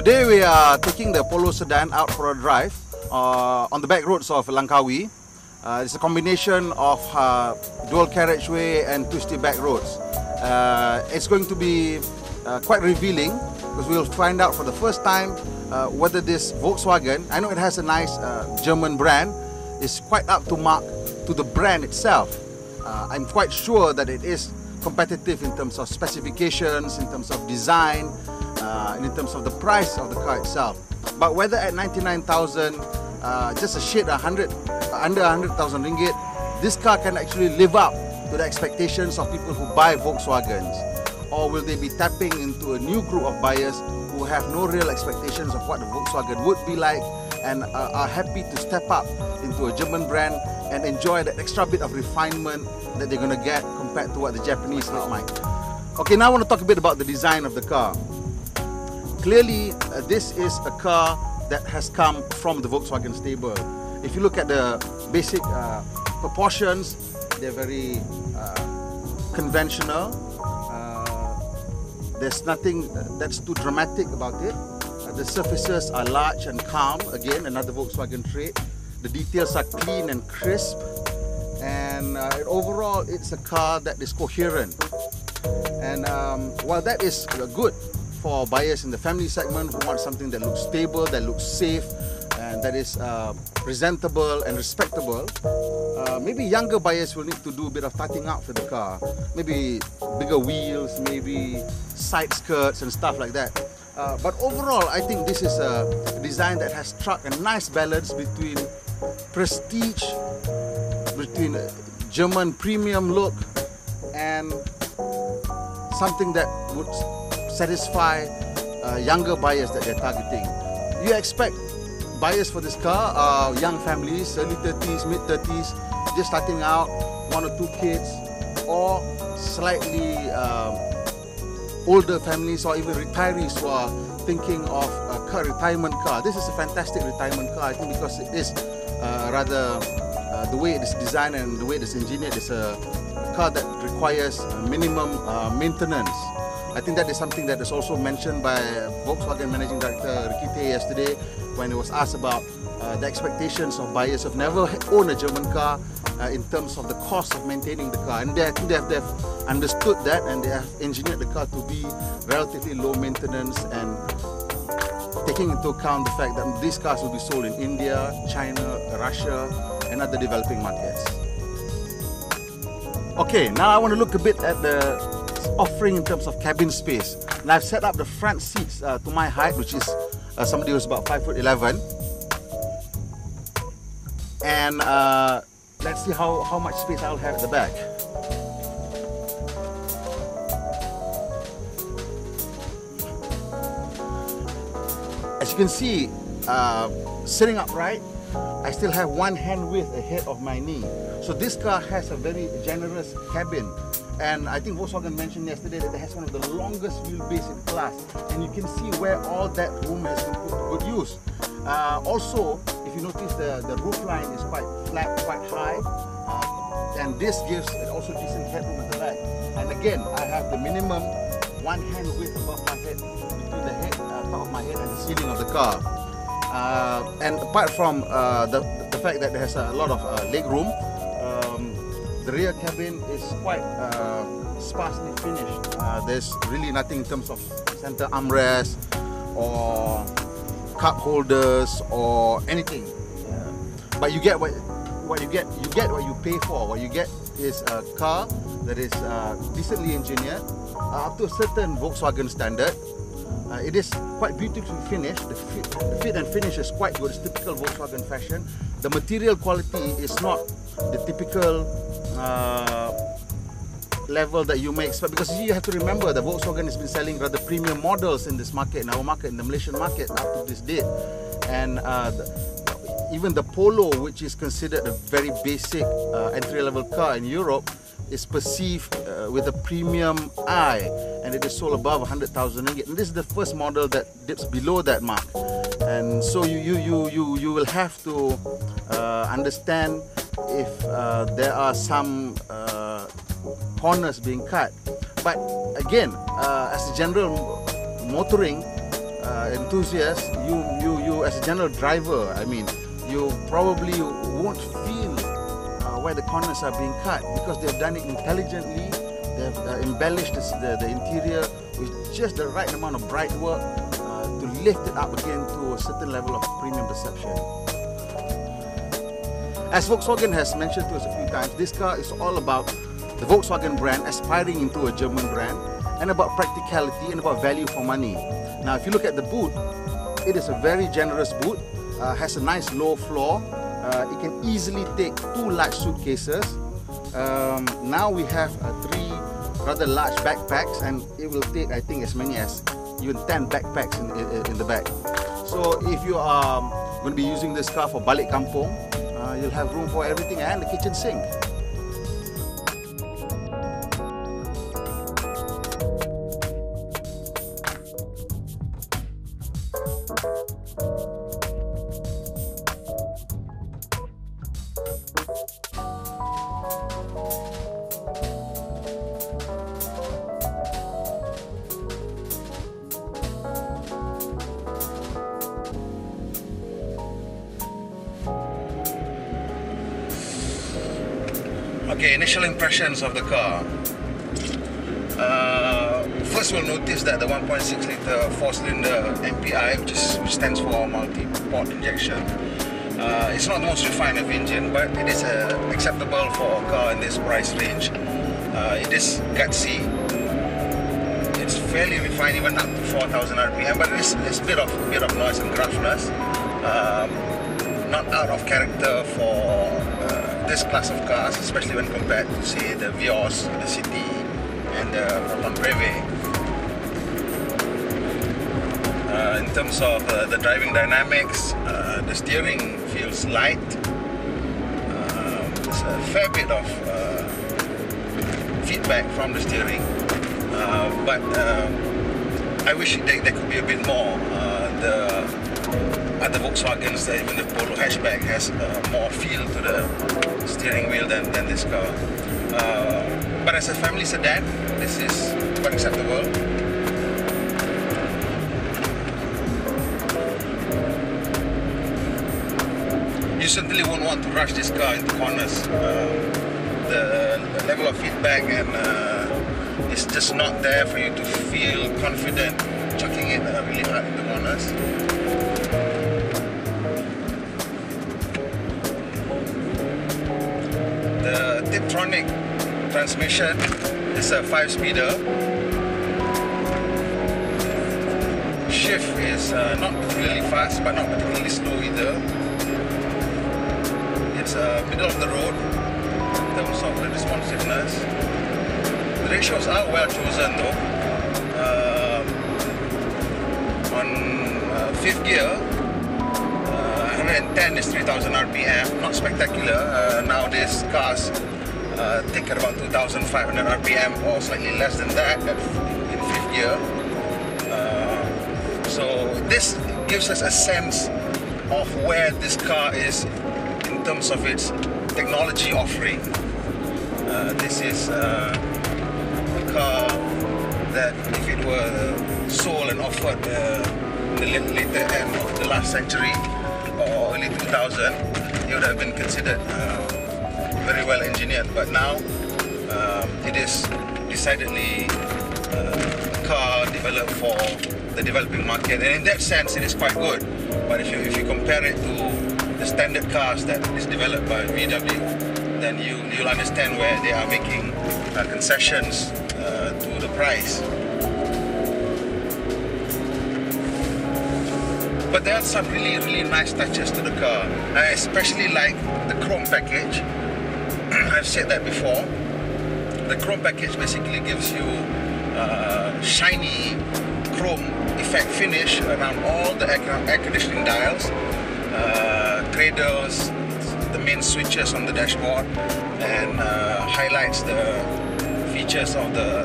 Today we are taking the Polo Sedan out for a drive on the back roads of Langkawi. It's a combination of dual carriageway and twisty back roads. It's going to be quite revealing because we'll find out for the first time whether this Volkswagen, I know it has a nice German brand, is quite up to mark to the brand itself. I'm quite sure that it is competitive in terms of specifications, in terms of design, and in terms of the price of the car itself. But whether at 99,000, just a shade under 100,000 ringgit, this car can actually live up to the expectations of people who buy Volkswagens, or will they be tapping into a new group of buyers who have no real expectations of what the Volkswagen would be like and are happy to step up into a German brand and enjoy that extra bit of refinement that they're going to get compared to what the Japanese look like. Okay, now I want to talk a bit about the design of the car. Clearly, this is a car that has come from the Volkswagen stable. If you look at the basic proportions, they're very conventional. There's nothing that's too dramatic about it. The surfaces are large and calm, again another Volkswagen trait. The details are clean and crisp, and overall it's a car that is coherent. And while that is good for buyers in the family segment who want something that looks stable, that looks safe, and that is presentable and respectable, maybe younger buyers will need to do a bit of touching up for the car. Maybe bigger wheels, maybe side skirts and stuff like that. But overall, I think this is a design that has struck a nice balance between prestige, between a German premium look, and something that would satisfy younger buyers that they're targeting. You expect buyers for this car are young families, early 30s, mid 30s, just starting out, 1 or 2 kids, or slightly older families or even retirees who are thinking of a retirement car. This is a fantastic retirement car, I think, because it is rather the way it is designed and the way it is engineered is a car that requires minimum maintenance. I think that is something that is also mentioned by Volkswagen Managing Director Ricky yesterday when he was asked about the expectations of buyers who have never owned a German car in terms of the cost of maintaining the car. And I think they've understood that, and they have engineered the car to be relatively low maintenance, and taking into account the fact that these cars will be sold in India, China, Russia and other developing markets. Okay, now I want to look a bit at the offering in terms of cabin space. And I've set up the front seats to my height, which is somebody who's about 5'11". And let's see how much space I'll have at the back. As you can see, sitting upright, I still have one hand width ahead of my knee. So this car has a very generous cabin. And I think Volkswagen mentioned yesterday that it has one of the longest wheelbase in class. And you can see where all that room has been put to good use. Also, if you notice, the roof line is quite flat, quite high. And this gives it also decent headroom at the back. And again, I have the minimum one hand width above my head, between the head, top of my head and the ceiling of the car. And apart from the fact that it has a lot of leg room, the rear cabin is quite sparsely finished. There's really nothing in terms of center armrest or cup holders or anything. but you get what you get. You get what you pay for. What you get is a car that is decently engineered, up to a certain Volkswagen standard. It is quite beautifully finished. The fit and finish is quite good. It's typical Volkswagen fashion. The material quality is not the typical level that you may expect, because you have to remember that Volkswagen has been selling rather premium models in this market, in our market, in the Malaysian market, up to this date. And even the Polo, which is considered a very basic entry-level car in Europe, is perceived with a premium eye, and it is sold above 100,000 ringgit. And this is the first model that dips below that mark. And so you will have to understand if there are some corners being cut. But again, as a general motoring enthusiast, you as a general driver, I mean, you probably won't feel where the corners are being cut, because they've done it intelligently. They've embellished the interior with just the right amount of bright work to lift it up again to a certain level of premium perception. As Volkswagen has mentioned to us a few times, this car is all about the Volkswagen brand aspiring into a German brand, and about practicality and about value for money. Now, if you look at the boot, it is a very generous boot, has a nice low floor. It can easily take 2 large suitcases. Now we have 3 rather large backpacks, and it will take, I think, as many as even 10 backpacks in the back. So if you are going to be using this car for balik kampung, you'll have room for everything and the kitchen sink. Okay, initial impressions of the car. First, we'll notice that the 1.6 litre 4-cylinder MPI, which stands for multi-port injection, it's not the most refined of engine, but it is acceptable for a car in this price range. It is gutsy. It's fairly refined, even up to 4,000 RPM, but it's a bit of noise and gruffness. Not out of character for this class of cars, especially when compared to, say, the Vios, the City, and the Proton Breve. In terms of the driving dynamics, the steering feels light. There's a fair bit of feedback from the steering, but I wish there could be a bit more. The other Volkswagens, even the Polo hatchback, has more feel to the steering wheel than this car. But as a family sedan, this is quite acceptable. You certainly won't want to rush this car into corners. The level of feedback and is just not there for you to feel confident chucking it really hard into corners. The Tiptronic transmission is a 5-speeder. Shift is not particularly fast, but not particularly slow either. It's middle of the road in terms of the responsiveness. The ratios are well chosen though. On 5th gear, 110 is 3,000 RPM, not spectacular. Nowadays cars take at about 2,500 RPM or slightly less than that in 5th gear. So this gives us a sense of where this car is in terms of its technology offering. This is a car that, if it were sold and offered in the later end of the last century or early 2000, it would have been considered very well engineered. But now it is decidedly a car developed for the developing market, and in that sense it is quite good. But if you compare it to the standard cars that is developed by VW, then you'll understand where they are making concessions to the price. But there are some really nice touches to the car. I especially like the chrome package. I've said that before. The chrome package basically gives you shiny chrome effect finish around all the air conditioning dials, cradles, the main switches on the dashboard, and highlights the features of the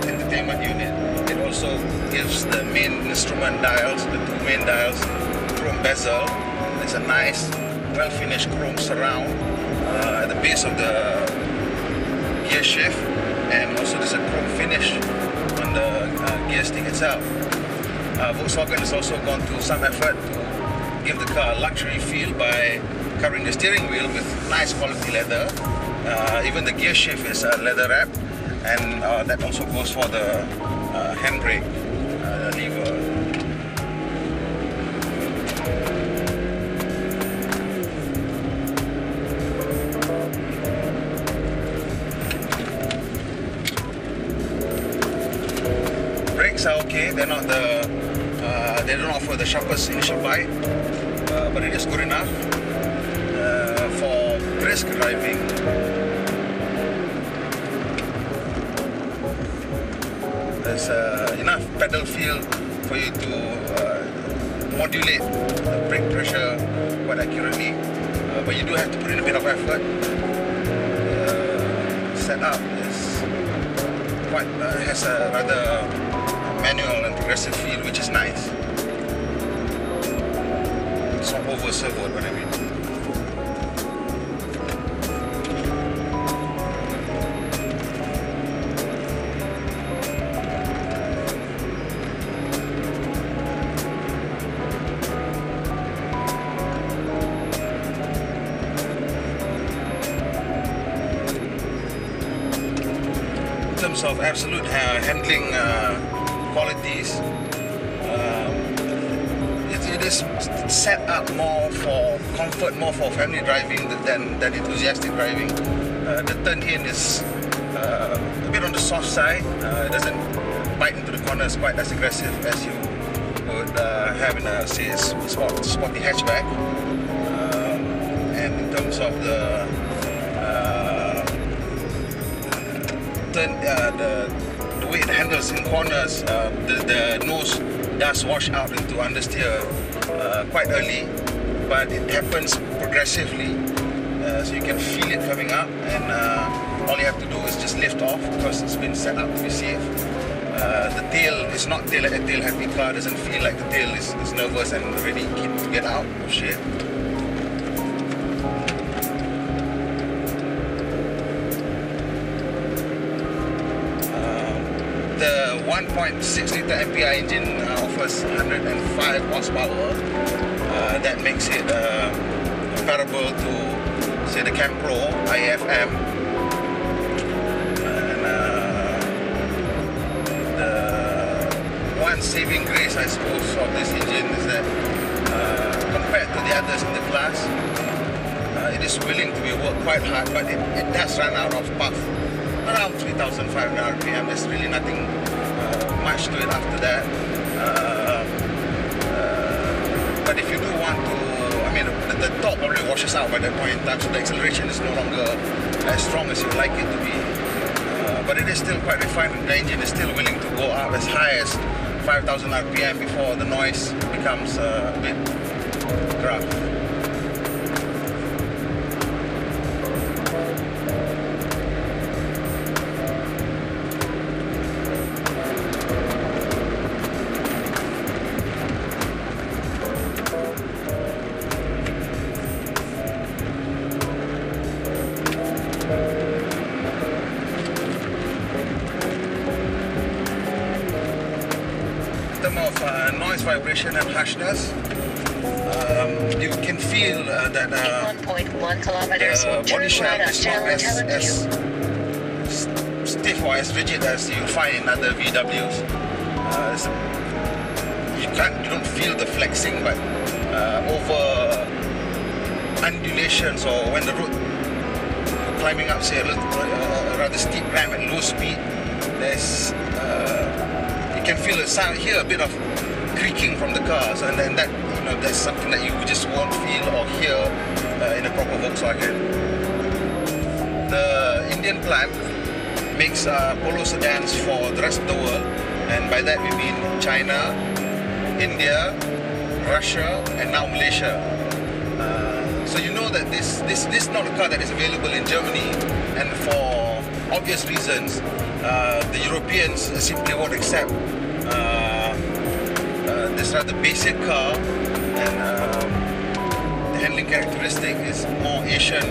entertainment unit. It also gives the main instrument dials, the two main dials, chrome bezel. There's a nice, well-finished chrome surround at the base of the gear shift, and also there's a chrome finish on the gear stick itself. Volkswagen has also gone to some effort to give the car a luxury feel by covering the steering wheel with nice quality leather. Even the gear shift is leather wrapped, and that also goes for the handbrake lever. Brakes are okay. They're not they don't offer the sharpest initial bite, but it is good enough for brisk driving. There's enough pedal feel for you to modulate the brake pressure quite accurately, but you do have to put in a bit of effort. Setup is quite has a rather manual and progressive feel, which is nice. It's not over servoed, what I mean. In terms of absolute handling qualities, it is set up more for comfort, more for family driving than enthusiastic driving. The turn-in is a bit on the soft side. It doesn't bite into the corners quite as aggressive as you would have in a, say, sporty hatchback. And in terms of the the way it handles in corners, the nose does wash out into understeer quite early, but it happens progressively, so you can feel it coming up, and all you have to do is just lift off because it's been set up to be safe. The tail is not a tail happy car. Doesn't feel like the tail is nervous and ready to get out of shape. The 1.6 liter MPI engine offers 105 horsepower. That makes it comparable to, say, the Cam Pro IFM. And the one saving grace, I suppose, of this engine is that compared to the others in the class, it is willing to be worked quite hard, but it does run out of puff around 3,500 RPM. There's really nothing much to it after that. But if you do want to, I mean, the torque already washes out by that point in time, so the acceleration is no longer as strong as you'd like it to be. But it is still quite refined. The engine is still willing to go up as high as 5,000 RPM before the noise becomes a bit gruff. Of noise, vibration and harshness, you can feel that 1.1 kilometers body shaft is not as stiff or as rigid as you find in other VWs. You don't feel the flexing, but over undulations, or when the road climbing up, say, a rather steep ramp at low speed, there's you can feel a sound, hear a bit of creaking from the cars, and then that, you know, that's something that you just won't feel or hear in a proper Volkswagen. The Indian plant makes Polo sedans for the rest of the world, and by that we mean China, India, Russia, and now Malaysia. So you know that this is not a car that is available in Germany, and for obvious reasons, the Europeans simply won't accept this rather basic car, and the handling characteristic is more Asian.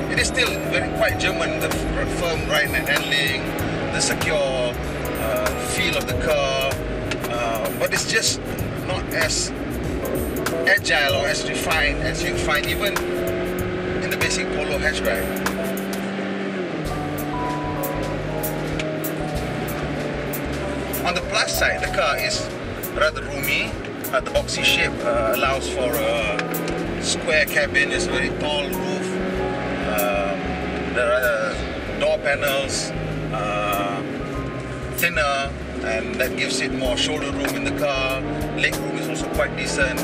It is still quite German, the firm ride and handling, the secure feel of the car, but it's just not as agile or as refined as you'd find even in the basic Polo hatchback. On the plus side, the car is rather roomy. The boxy shape allows for a square cabin. It's a very tall roof. There are door panels, thinner, and that gives it more shoulder room in the car. Leg room is also quite decent.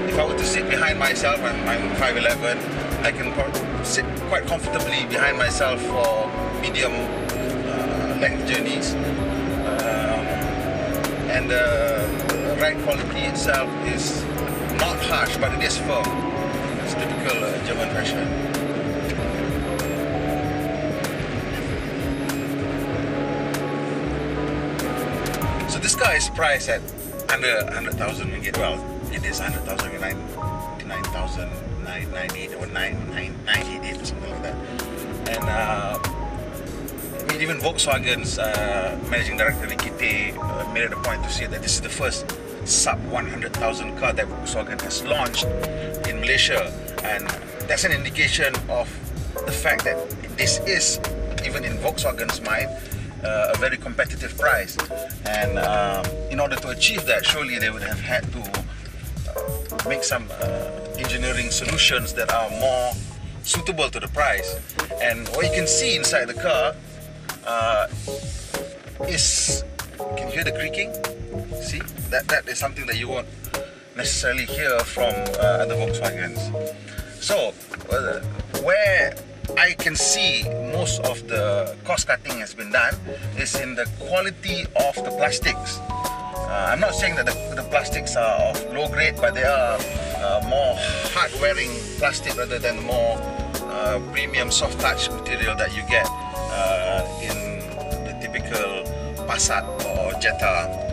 If I were to sit behind myself, I'm 5'11", I can sit quite comfortably behind myself for medium length journeys. And the ride quality itself is not harsh, but it is firm. It's typical German fashion. So this car is priced at under 100,000 ringgit. Well, it is 100,000, 9,998 or 9,988 or something like that. And I mean, even Volkswagen's managing director Ricky Tay made it a point to say that this is the first sub 100,000 car that Volkswagen has launched in Malaysia, and that's an indication of the fact that this is, even in Volkswagen's mind, a very competitive price. And in order to achieve that, surely they would have had to make some engineering solutions that are more suitable to the price. And what you can see inside the car is, can you hear the creaking? See, that is something that you won't necessarily hear from other Volkswagens. So where I can see most of the cost cutting has been done is in the quality of the plastics. I'm not saying that the plastics are of low grade, but they are more hard-wearing plastic rather than more premium soft touch material that you get in the typical Passat or Jetta.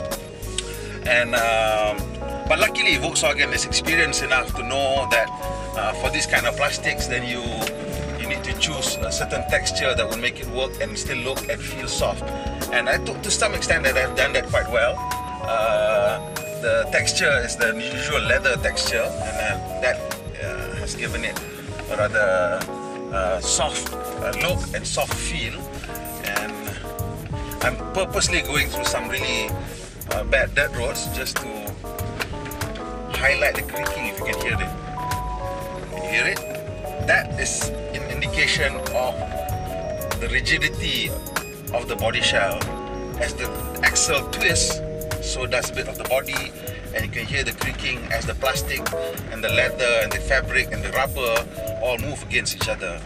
And but luckily Volkswagen is experienced enough to know that for this kind of plastics, then you need to choose a certain texture that will make it work and still look and feel soft. And I thought to some extent that I've done that quite well. The texture is the usual leather texture, and that has given it a rather soft look and soft feel. And I'm purposely going through some really bad dirt roads just to highlight the creaking, if you can hear it. Can you hear it? That is an indication of the rigidity of the body shell. As the axle twists, so does a bit of the body, and you can hear the creaking as the plastic and the leather and the fabric and the rubber all move against each other.